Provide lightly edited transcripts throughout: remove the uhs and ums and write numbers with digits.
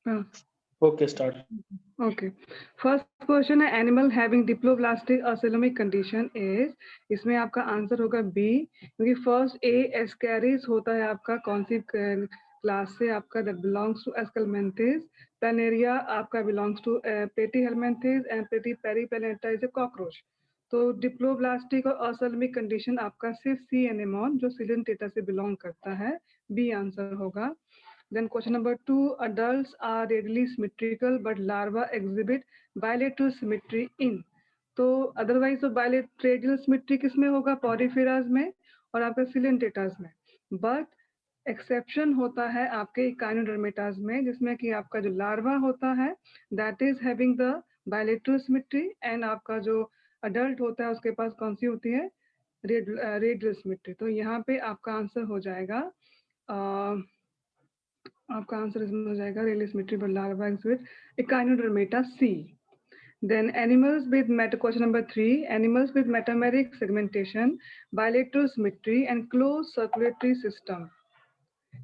हाँ, okay start. Okay. First question है animal having diploblastic acoelomic condition is, इसमें आपका आंसर होगा बी, क्योंकि फर्स्ट ए एस्कैरिस होता है आपका कौन सी क्लास से, आपका that belongs to aschelminthes. Planaria आपका belongs to platyhelminthes and periplaneta is a cockroach. तो डिप्लोब्लास्टिक और असेलोमिक कंडीशन आपका सिर्फ सी एनेमोन जो सिलेंटेटा से बिलोंग करता है, बी आंसर होगा। Then question number 2, adults are readily symmetrical but larvae exhibit bilateral symmetry in। तो अदरवाइज तो bilateral symmetry किसमें होगा, पॉरीफेराज में और आपका सिलेंटेटास में, बट एक्सेप्शन होता है आपके इकाइनोडर्मेटास में, जिसमें कि आपका जो लार्वा होता है that is having the bilateral symmetry, and आपका जो अडल्ट होता है उसके पास कौन सी होती है, रेडियल सिमेट्री। तो यहाँ पे आपका आंसर हो जाएगा आपका आंसर इसमें हो जाएगा radial symmetry but larva exhibit Echinodermata C. Then animals with question number 3, animals with metameric segmentation, bilateral symmetry and closed circulatory system।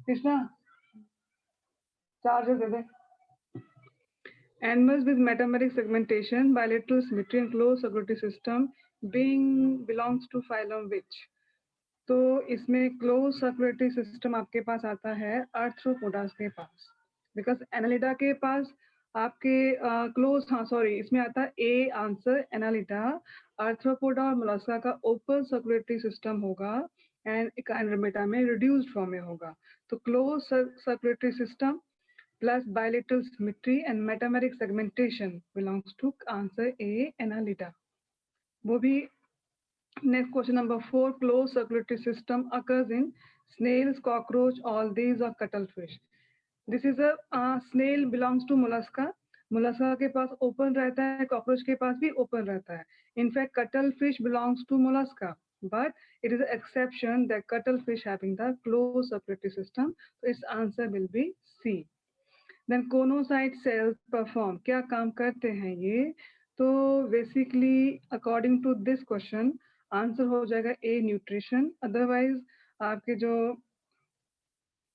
Krishna charger they they. Animals with metameric segmentation, bilateral symmetry and closed circulatory system belongs to phylum which। तो इसमें close circulatory system आपके पास आता है आर्थ्रोपोडास के पास, because Annelida के पास आपके close, हाँ sorry, इसमें आता है ए आंसर एनालिडा। आर्थ्रोपोडा और मोलस्का का ओपन सर्कुलेटरी सिस्टम होगा एंड इकाइनोडर्मेटा में रिड्यूस्ड फॉर्म में होगा। तो close circulatory system plus bilateral symmetry and metameric segmentation belongs to answer A, Annelida। वो भी next question number 4, closed circulatory system occurs in snails, cockroach, all these are cuttlefish। This is a snail belongs to mollusca। mollusca के पास open रहता है, cockroach के पास भी open रहता है। In fact cuttlefish belongs to mollusca, but it is an exception that cuttlefish having the closed circulatory system, so its answer will be C। Then choanocyte cells perform, क्या काम करते हैं ये, तो basically according to this question answer हो जाएगा ए nutrition. Otherwise आपके जो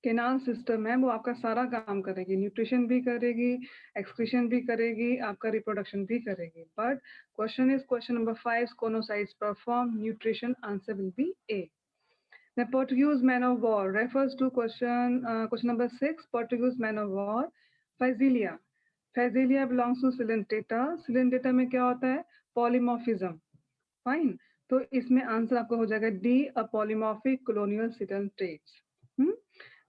केनाल सिस्टम है वो आपका सारा काम करेगी, न्यूट्रिशन भी करेगी, एक्सक्रीशन भी करेगी, आपका रिप्रोडक्शन भी करेगी। But question is question number 5, choanocytes perform nutrition, answer will be A. The Portuguese man of war refers to question number 6, Portuguese man of war, Phaselia। Phaselia belongs to Silentata। Silentata में क्या होता है, polymorphism। Fine, तो इसमें answer आपका हो जाएगा D, a polymorphic colonial Silentates।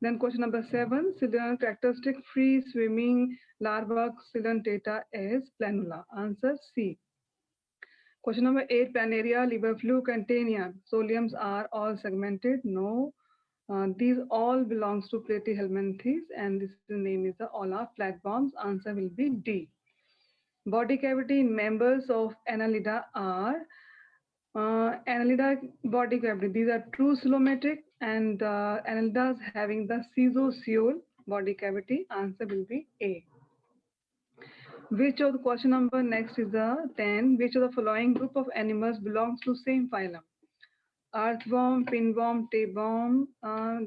Then question number 7, characteristic free swimming larva Silentata is planula, answer C। Question number 8, Planaria, liver fluke and Tania, soliums are all segmented? No. These all belongs to Platyhelminthes and this name is the Olla flatworms. Answer will be D. Body cavity in members of Annelida are Annelida body cavity. These are true coelometric and Annelidas having the caesoceal body cavity. Answer will be A. Which of the question number next is the 10. Which of the following group of animals belongs to same phylum? Earthworm, pinworm, tapeworm.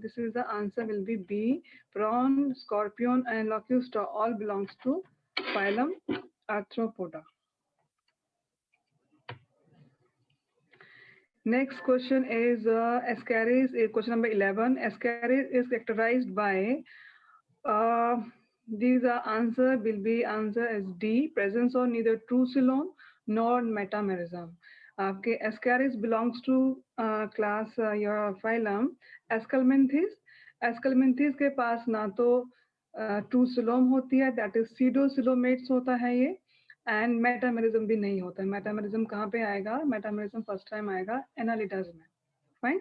This is the answer will be B. Prawn, scorpion, and locusta all belongs to phylum Arthropoda. Next question is Ascaris. Question number 11. Ascaris is characterized by these are answer will be answer as D. Presence of neither true coelom nor metamerism. आपके Ascaris belongs to class your phylum Ascalminthis। Ascalminthis के पास ना तो true coelom होती है, that is pseudocoelomates होता है ये, and metamerism भी नहीं होता है। मेटामेरिज्म कहाँ पे आएगा, मेटामेरिज्म फर्स्ट टाइम आएगा एनालिडाज में। Fine,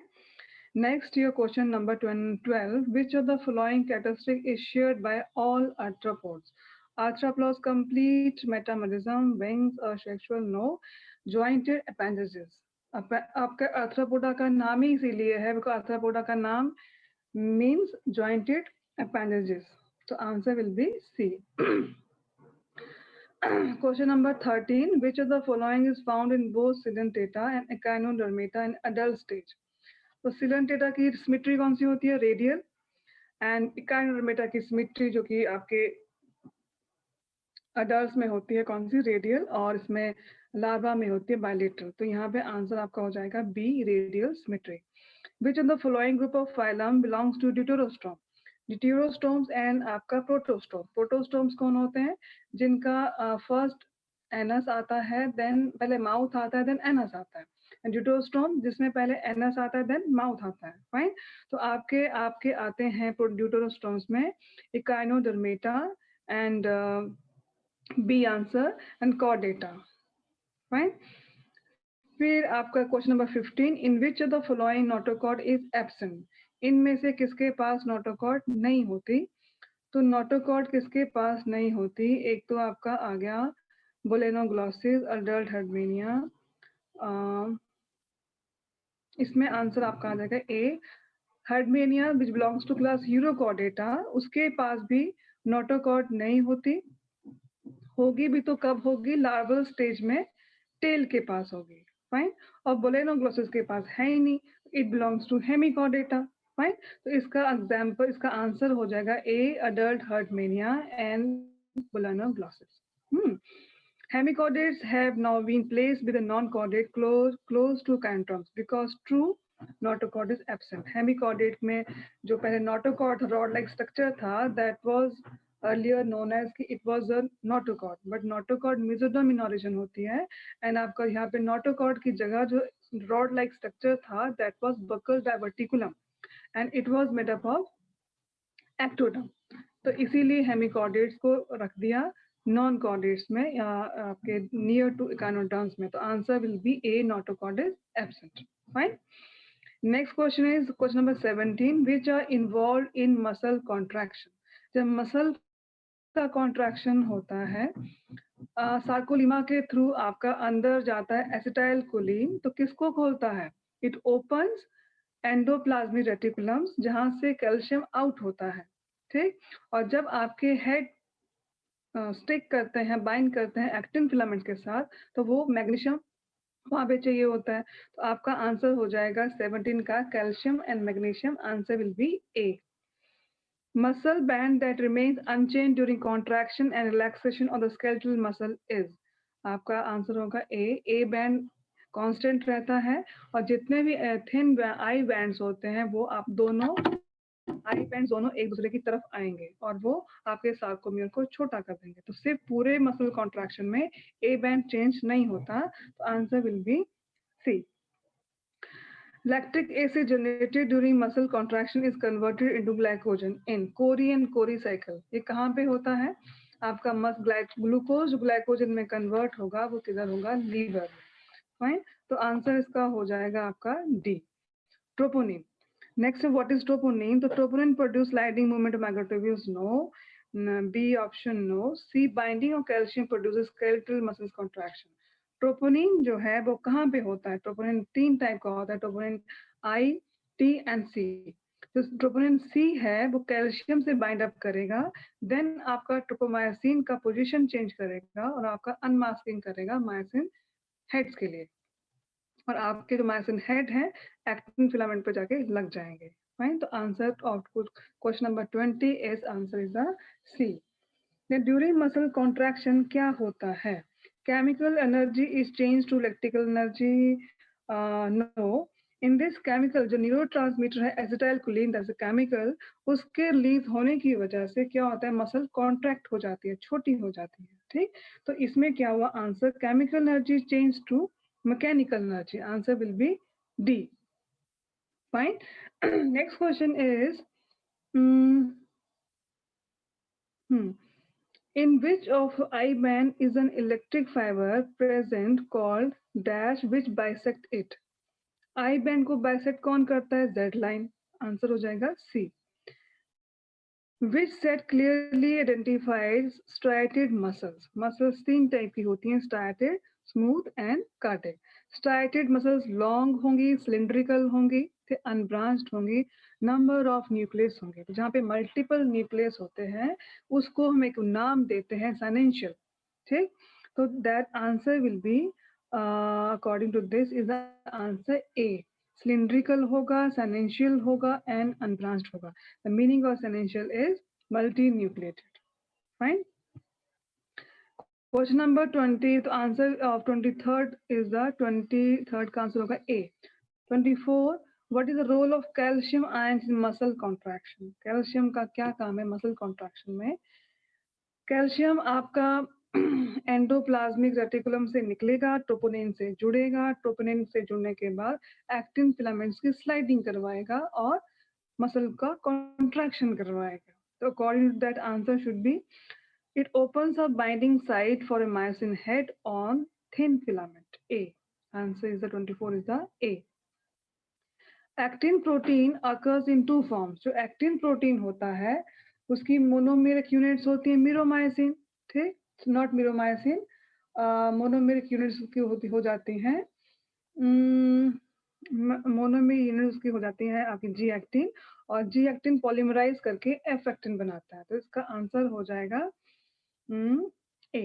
next your question number 12, which of the following characteristic is shared by all arthropods? Arthropods complete metamerism, wings or sexual, no, jointed appendages। आपका आर्थ्रोपोडा का नाम ही इसीलिए है बिकॉज आर्थ्रोपोडा का नाम मीन्स jointed appendages। तो answer will be C. Question number 13, which of the following is found in both Silentata and Echinodermata in adult stage? तो Silentata की सिमेट्री कौन सी होती है, रेडियल, एंड Echinodermata की सिमेट्री जो कि आपके अडल्ट में होती है कौन सी, रेडियल, और इसमें लार्वा में होती है बायलेटरल। तो यहाँ पे आंसर आपका हो जाएगा B, radial symmetry. Which of the following group of phylum belongs to deuterostome? Deuterostomes and आपका प्रोटोस्टोम। प्रोटोस्टोम्स कौन होते हैं? जिनका फर्स्ट एनस आता है, देन पहले माउथ आता है, देन एनस आता है। ड्यूटोस्टोम जिसमें पहले एनस आता है, देन माउथ आता है। फाइन। तो आपके आपके आते हैं ड्यूटोरोस्टोम्स में Echinodermata and B answer and Chordata. Fine. फिर आपका question number 15, in which of the following notochord is absent? इनमें से किसके पास नोटोकॉर्ड नहीं होती? तो नोटोकॉर्ड किसके पास नहीं होती? एक तो आपका आ गया बोलेनोग्लोसिस, अडल्ट हर्डमेनिया। इसमें आंसर आपका आ जाएगा A, herdmania which belongs to class urochordata, उसके पास भी नोटोकॉर्ड नहीं होती। होगी भी तो कब होगी? लार्वल स्टेज में टेल के पास होगी। फाइन। और बोलेनोग्लोसिस के पास है ही नहीं, it belongs to hemichordata. Fine. तो इसका एग्जांपल, इसका आंसर हो जाएगा A, adult herdmania and balanoglossus. Hemichordates have now been placed with a non-chordate close to cantrons because true notochord is absent. Hemichordate में जो पहले notochord rod-like structure था, that was earlier known as कि it was a notochord, but notochord mesoderm in origin होती है, and आपका यहाँ पे notochord की जगह जो rod-like structure था, that was buccal diverticulum, and it was made up of ectoderm. तो इसीलिए हेमिकॉर्डेट्स को रख दिया नॉन कॉर्डेट्स में या आपके नियर टू इकानोडर्म्स में। तो answer will be A, notochord is absent. Fine. Next question is question number 17, which are involved in muscle contraction? जब मसल का कॉन्ट्रैक्शन होता है सार्कोलिमा के थ्रू आपका अंदर जाता है एसिटाइल कोलिन, तो किसको खोलता है? इट ओपन्स एंडोप्लाज्मिक रेटिकुलम्स, जहां से कैल्शियम आउट होता है। ठीक। और जब आपके हेड स्टिक करते हैं, बाइंड करते हैं एक्टिन फिलामेंट के साथ, तो वो मैग्नीशियम वहां पे चाहिए होता है। तो आपका आंसर हो जाएगा 17 का calcium and magnesium. Answer will be A. Muscle band that remains unchanged during contraction and relaxation of the skeletal muscle is, आपका आंसर होगा ए बैंड कांस्टेंट रहता है, और जितने भी थिन आई बैंड्स होते हैं वो आप दोनों आई बैंड दोनों एक दूसरे की तरफ आएंगे और वो आपके सार्कोमियर को छोटा कर देंगे। तो सिर्फ पूरे मसल कॉन्ट्रैक्शन में ए बैंड चेंज नहीं होता। तो answer will be C. Lactic acid generated during muscle contraction is converted into glycogen in Cori and Cori cycle. ये कहाँ पे होता है? आपका ग्लूकोज ग्लाइकोजन में कन्वर्ट होगा, वो किधर होगा? लीवर। फाइन। तो आंसर इसका हो जाएगा आपका D, troponin. Next, what is troponin? तो troponin produce sliding movement of microtubules? No. B option no. C binding of calcium produces skeletal muscles contraction. Troponin जो है वो कहाँ पे होता है? Troponin 3 टाइप का होता है, troponin I, T and C. जो troponin C है वो कैल्शियम से बाइंड अप करेगा, देन आपका ट्रोपोमायसिन का पोजीशन चेंज करेगा और आपका अनमास्किंग करेगा मायसिन हेड्स के लिए, और आपके जो मायसिन हेड हैं एक्टिन फिलामेंट पे जाके लग जाएंगे। फाइन। तो answer of question number 20 is answer is the C. During muscle contraction क्या होता है? Chemical energy is change to electrical energy? No. In this chemical जो न्यूरोट्रांसमीटर है एसिटाइलकोलिन, दैट्स अ केमिकल, उसके रिलीज होने की वजह से क्या होता है? मसल कॉन्ट्रैक्ट हो जाती है, छोटी हो जाती है। ठीक। तो इसमें क्या हुआ? Answer chemical energy change to mechanical energy. Answer will be D. Fine. Next question is, in which of I band is an electric fiber present called dash which bisect it? I band को bisect कौन करता है? Z line. Answer हो जाएगा C. Which set clearly identifies striated muscles? Muscles 3 type की होती हैं, striated, smooth and cardiac. Striated muscles long होंगी, cylindrical होंगी, फिर unbranched होंगी, number of nucleus होंगे। तो जहाँ पे multiple nucleus होते हैं उसको हम एक नाम देते हैं synovial। ठीक। तो that answer will be according to this is the answer A. Cylindrical होगा, synovial होगा and unbranched होगा। The meaning of synovial is multinucleated. Fine. Question number 20, तो answer of 23rd is the 23rd का answer होगा A. 24, what is the role of calcium ions in muscle contraction? Calcium का क्या काम है muscle contraction में? Calcium आपका endoplasmic reticulum से निकलेगा, ट्रोपोनिन से जुड़ेगा, ट्रोपोनिन से जुड़ने के बाद एक्टिन फिलामेंट्स की स्लाइडिंग करवाएगा और मसल का कॉन्ट्रैक्शन करवाएगा। तो according to that answer should be it opens a binding site for a myosin head on thin filament. A. Answer is the 24 is the A. Actin protein occurs in two forms. जो actin protein होता है उसकी monomeric units होती है मिरोमाइसिन, ठीक, not मिरोमाइसिन, monomeric units की हो जाती हैं मोनोमेरिक यूनिट्स की हो जाती है आपकी जी एक्टिन, और जी एक्टिन पॉलीमराइज करके एफ एक्टिन बनाता है। तो इसका आंसर हो जाएगा A.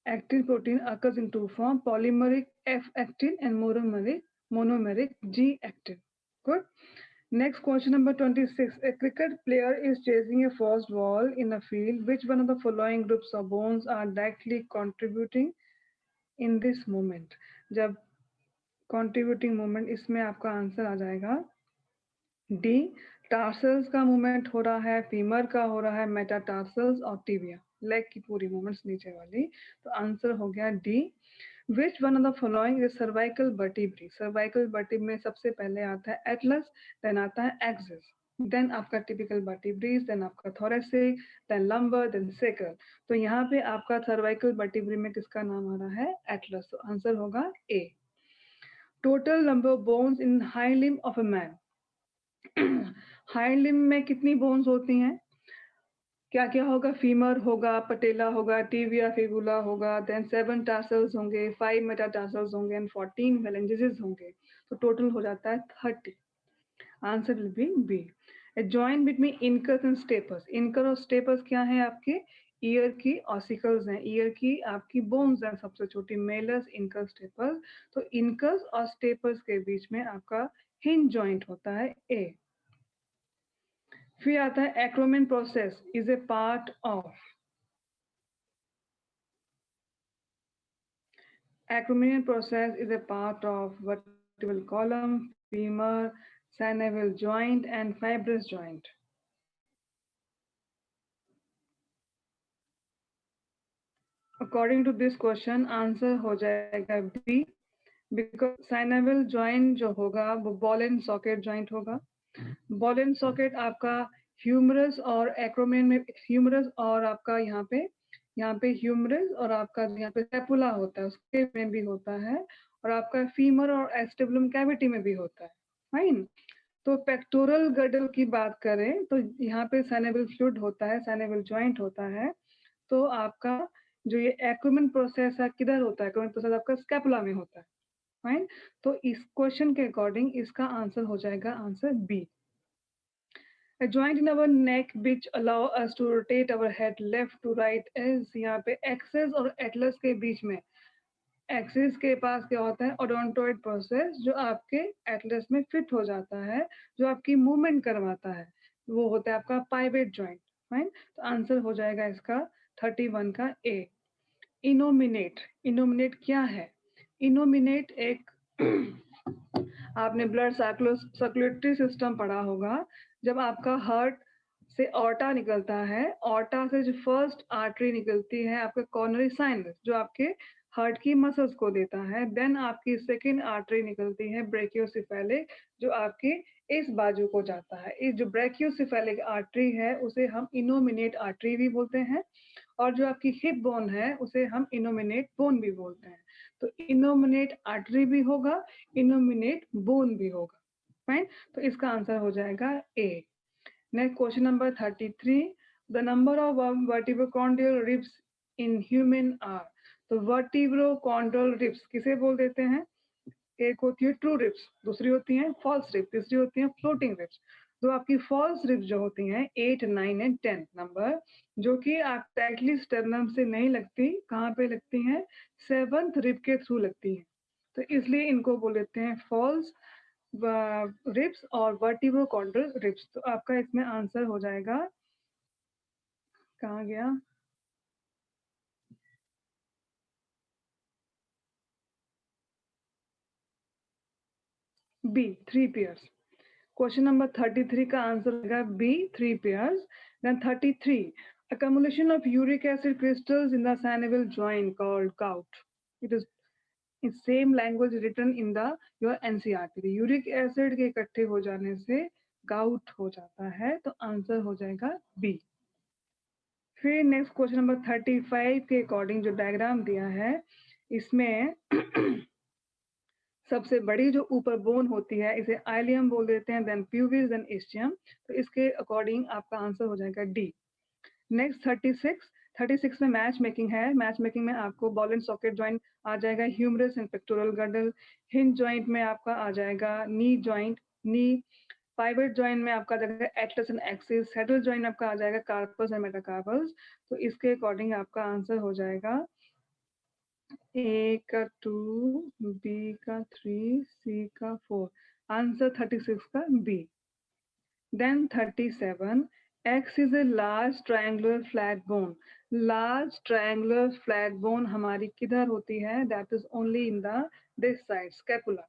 Actin protein occurs in two forms, polymeric F-actin and monomeric G-actin. Good. Next question number 26. A cricket player is chasing a first ball in a field. Which one of the following groups of bones are directly contributing in this movement? जब contributing movement, इसमें आपका answer आ जाएगा D. Tarsals का movement हो रहा है, femur का हो रहा है, मेटाटार्सल्स और टिबिया, लेग की पूरी मूवमेंट्स नीचे वाली। तो आंसर हो गया D. Which one of the following is cervical vertebrae? Cervical vertebrae में सबसे पहले आता है एटलस, देन आता है एक्सिस, देन आपका टिपिकल वर्टिब्रीज, देन आपका thoracic, then lumbar, then sacral. तो यहाँ पे आपका सर्वाइकल वर्टिब्री में किसका नाम आ रहा है? एटलस। तो आंसर होगा A. Total number of bones in hind limb of a man. Hind limb में कितनी बोन्स होती हैं? क्या क्या होगा? फीमर होगा, पटेला होगा, टिबिया, फिबुला होगा, देन 7 टार्सल्स होंगे, 5 मेटाटार्सल्स होंगे एंड 14 मेनिंजेस होंगे। तो टोटल हो जाता है 30। Answer will be B. A joint between incus and stapes. Incus और स्टेपस क्या है? आपके ईयर की ऑसिकल्स हैं, ईयर की आपकी बोन्स हैं, सबसे छोटी मेलस, इनकस, स्टेपस। तो इनकस और स्टेपस के बीच में आपका हिंज जॉइंट होता है ए। फिर आता है acromion process is a part of. Acromion process is a part of vertebral column, femur, synovial joint and fibrous joint. According to this question, answer हो जाएगा B, because synovial joint जो होगा वो ball and socket joint होगा। Ball and socket आपका humerus और acromion में, humerus और आपका यहाँ पे ह्यूमरस और आपका यहाँ पे सेपुला होता है, उसके में भी होता है, और आपका फीमर और एस्टिबुलम कैविटी में भी होता है, फाइन। तो पेक्टोरल गर्डल की बात करें तो यहाँ पे साइनेबल फ्लूइड होता है, साइनेबल जॉइंट होता है। तो आपका जो ये एक्रोमियन प्रोसेस है किधर होता है? एक्रोमियन प्रोसेस आपका स्कैपुला में होता है, फाइन। तो इस क्वेश्चन के अकॉर्डिंग इसका आंसर हो जाएगा answer B. A joint in our neck which allow us to rotate our head left to right is, यहाँ पे एक्सेस और एटलस के बीच में, एक्सिस के पास क्या होता है? ओडोंटोइड प्रोसेस, जो आपके एटलस में फिट हो जाता है, जो आपकी मूवमेंट करवाता है, वो होता है आपका पाइवेट जॉइंट, फाइन। तो आंसर हो जाएगा इसका 31 का ए। इनोमिनेट, इनोमिनेट क्या है? इनोमिनेट एक आपने ब्लड सर्कुलेटरी सिस्टम पढ़ा होगा। जब आपका हार्ट से ऑर्टा निकलता है, ऑर्टा से जो फर्स्ट आर्टरी निकलती है आपका कॉर्नरी साइनस, जो आपके हार्ट की मसल्स को देता है, देन आपकी सेकेंड आर्टरी निकलती है ब्रेकियोसेफेलिक, जो आपके इस बाजू को जाता है। इस जो ब्रेकियोसेफेलिक आर्टरी है उसे हम इनोमिनेट आर्टरी भी बोलते हैं, और जो आपकी हिप बोन है उसे हम इनोमिनेट बोन भी बोलते हैं। तो इनोमिनेट आर्टरी भी होगा, इनोमिनेट बोन भी होगा, फाइन। तो इसका आंसर हो जाएगा A. Next question number 33, the number of vertebrochondral ribs in human are. तो वर्टिब्रोकॉन्ड्रियल रिब्स किसे बोल देते हैं? एक होती है ट्रू रिब्स, दूसरी होती है फॉल्स रिब्स, तीसरी होती है फ्लोटिंग रिब्स। तो आपकी फॉल्स रिब्स जो होती हैं 8, 9 एंड 10 नंबर, जो कि आप डायरेक्टली स्टर्नम से नहीं लगती, कहाँ पे लगती हैं? 7th रिब के थ्रू लगती हैं। तो इसलिए इनको बोल देते हैं फॉल्स रिब्स और वर्टिब्रोकॉन्ड्रियल रिब्स। तो आपका इसमें आंसर हो जाएगा, कहाँ गया? B 3 pairs. Question number 33 का आंसर होगा B 3 pairs. Then 33, accumulation of uric acid crystals in the synovial joint called gout. It is in same language written in the your NCERT. Uric acid के इकट्ठे हो जाने से gout हो जाता है, तो आंसर हो जाएगा बी. फिर नेक्स्ट क्वेश्चन नंबर 35 के अकॉर्डिंग जो डायग्राम दिया है, इसमें सबसे बड़ी जो ऊपर बोन होती है इसे आइलियम बोल देते हैं, देन प्यूबिस, देन इस्चियम. तो इसके अकॉर्डिंग आपका आंसर हो जाएगा डी. नेक्स्ट 36 में मैच मेकिंग है. मैच मेकिंग में आपको बॉल एंड सॉकेट जॉइंट आ जाएगा, humerus and pectoral girdle. Hinge joint में आपका आ जाएगा knee joint, knee. Pivot joint में आपका आ जाएगा atlas and axis. Saddle joint में आपका आ जाएगा कार्पस एंड मेटाकार्पस. तो इसके अकॉर्डिंग आपका आंसर हो जाएगा ए का 2, बी का 3, सी का 4. आंसर 36 का B. Then 37, X is a large triangular flat bone. Large triangular flat bone हमारी किधर होती है? That is only in the this side, scapula.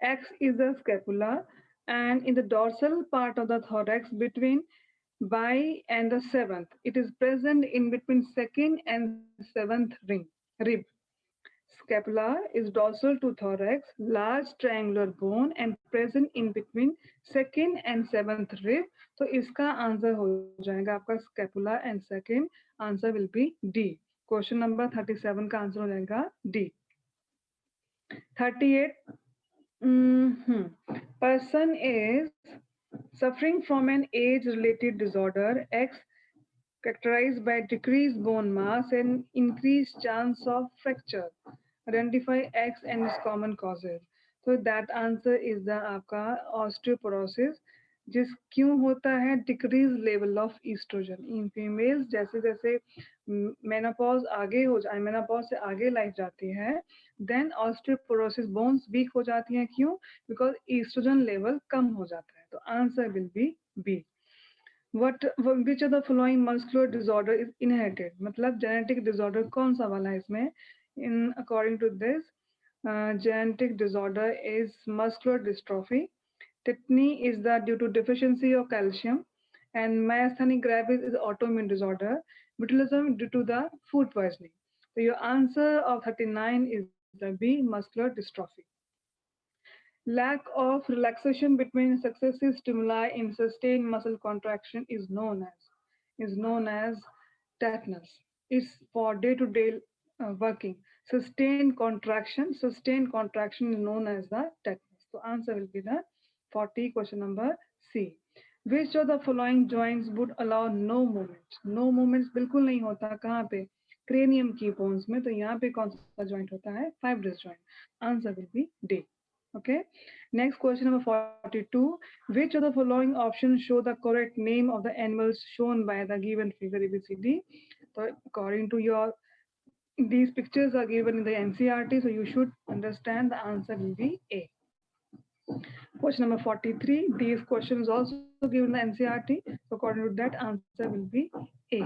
X is the scapula, and in the dorsal part of the thorax between bi and the seventh, it is present in between second and seventh rib. Scapula is dorsal to thorax, large triangular bone and present in between second and seventh rib. तो इसका answer हो जाएगा आपका scapula and second answer will be D. Question number 37 का answer हो जाएगा D. 38, person is suffering from an age-related disorder X characterized by decreased bone mass and increased chance of fracture. Identify X and its common causes. So that answer is the आपका osteoporosis. जिस क्यों होता है? Decrease level of oestrogen in females. जैसे जैसे menopause आगे हो जाए, मेनोपॉज से आगे लाइफ जाती है, देन ऑस्टियोपोरोसिस, बोन्स वीक हो जाती हैं. क्यों? बिकॉज ईस्ट्रोजन लेवल कम हो जाता है. तो answer will be B. Which of the following muscular disorder is inherited. मतलब जेनेटिक डिसऑर्डर कौन सा वाला है इसमें? In according to this, genetic disorder is muscular dystrophy. Tetany is due to deficiency of calcium, and myasthenia gravis is autoimmune disorder. Botulism due to the food poisoning. So your answer of 39 is the B, muscular dystrophy. Lack of relaxation between successive stimuli in sustained muscle contraction is known as tetanus. It's for day-to-day working. Sustained contraction is known as the tetanus. So answer will be the 40, question number C. Which of the following joints would allow no movement? No movements बिल्कुल नहीं होता. कहाँ पे? Cranium की bones में. तो यहाँ पे कौन सा जॉइंट होता है? Fibrous joint. Answer will be D. Okay. Next question number 42. Which of the following options show the correct name of the animals shown by the given figure ABCD? So according to your, these pictures are given in the NCERT, so you should understand the answer will be A. Question number 43. These questions also given in the NCERT, so according to that answer will be A.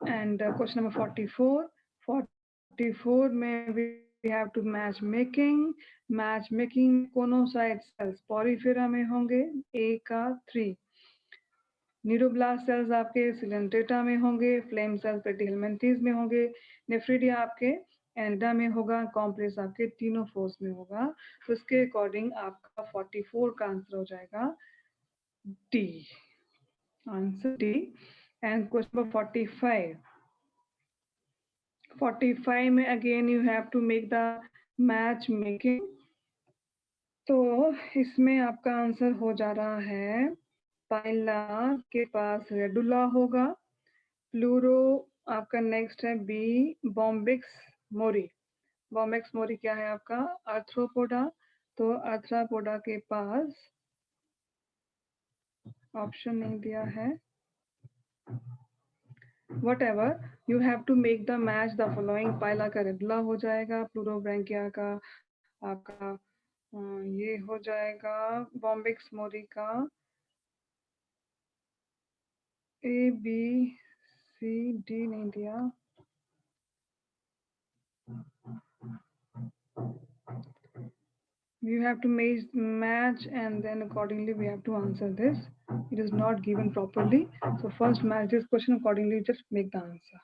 And question number 44. 44 में we have to match making conocyte cells porifera में होंगे. A का 3. Neuroblast sales आपके Coelenterata में होंगे. Flame cells पेटिहेलमिन्थेस में होंगे. Nephridia आपके एनिडा में होगा. कॉम्प्लेक्स आपके टीनोफोर्स में होगा. तो इसके अकॉर्डिंग आपका 44 का आंसर हो जाएगा D. Answer D. And question number 45. 45 में again you have to make the match making. तो इसमें आपका आंसर हो जा रहा है, पाइला के पास रेडुला होगा. प्लूरो आपका नेक्स्ट है बी, बॉम्बिक्स मोरी. बॉम्बिक्स मोरी क्या है आपका? आर्थ्रोपोडा. तो आर्थ्रोपोडा के पास ऑप्शन नहीं दिया है. whatever, you have to make the match the following. पाइला का रेडुला हो जाएगा. प्लूरोब्रैंकिया का आपका ये हो जाएगा. बॉम्बिक्स मोरी का ए बी सी डी नहीं दिया. You have to match and then accordingly we have to answer this. It is not given properly. So first match this question accordingly, just make the answer.